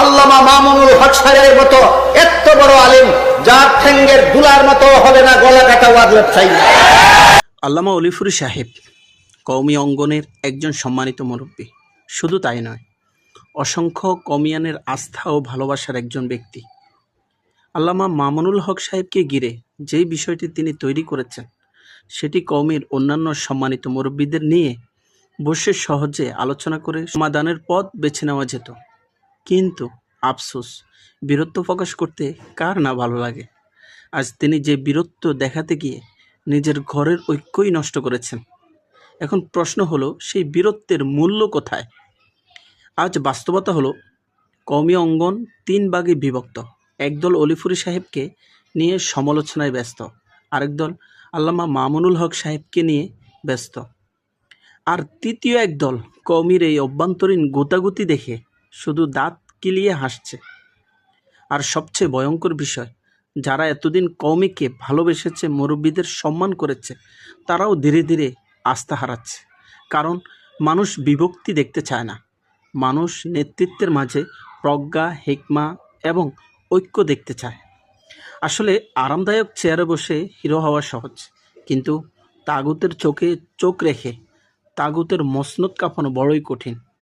আল্লামা মামুনুল হক সাহেবের মতো এত বড় আলেম যার ঠ্যাঙ্গের দুলার মতো হবে না গলা কাটা ওয়াজ ব্যবসায়ী। আল্লামা অলিফুরি সাহেব কওমি অঙ্গনের একজন সম্মানিত মুরব্বী। শুধু তাই নয়, অসংখ্য কওমিয়ানের আস্থা ও ভালোবাসার একজন ব্যক্তি। আল্লামা মামুনুল হক সাহেবকে ঘিরে যেই বিষয়টি তিনি তৈরি করেছেন, সেটি কওমির অন্যান্য সম্মানিত মুরব্বীদের নিয়ে বসে সহজে আলোচনা করে সমাধানের পথ বেছে নেওয়া যেত। কিন্তু আফসোস, বীরত্ব প্রকাশ করতে কার না ভালো লাগে। আজ তিনি যে বীরত্ব দেখাতে গিয়ে নিজের ঘরের ঐক্যই নষ্ট করেছেন। এখন প্রশ্ন হলো, সেই বীরত্বের মূল্য কোথায়? আজ বাস্তবতা হলো, কওমি অঙ্গন 3 ভাগে বিভক্ত। একদল অলিফুরি সাহেবকে নিয়ে সমালোচনায় ব্যস্ত, আরেক দল আল্লামা মামুনুল হক সাহেবকে নিয়ে ব্যস্ত, আর তৃতীয় একদল কওমির এই অভ্যন্তরীণ গোতাগুতি দেখে শুধু দাঁত কিলিয়ে হাসছে। আর সবচেয়ে ভয়ঙ্কর বিষয়, যারা এতদিন কওমিকে ভালোবেসেছে, মুরব্বীদের সম্মান করেছে, তারাও ধীরে ধীরে আস্থা হারাচ্ছে। কারণ মানুষ বিভক্তি দেখতে চায় না, মানুষ নেতৃত্বের মাঝে প্রজ্ঞা, হিকমা এবং ঐক্য দেখতে চায়। আসলে আরামদায়ক চেয়ারে বসে হিরো হওয়া সহজ, কিন্তু তাগুতের চোখে চোখ রেখে তাগুতের মসনদ কাঁপানো বড়ই কঠিন।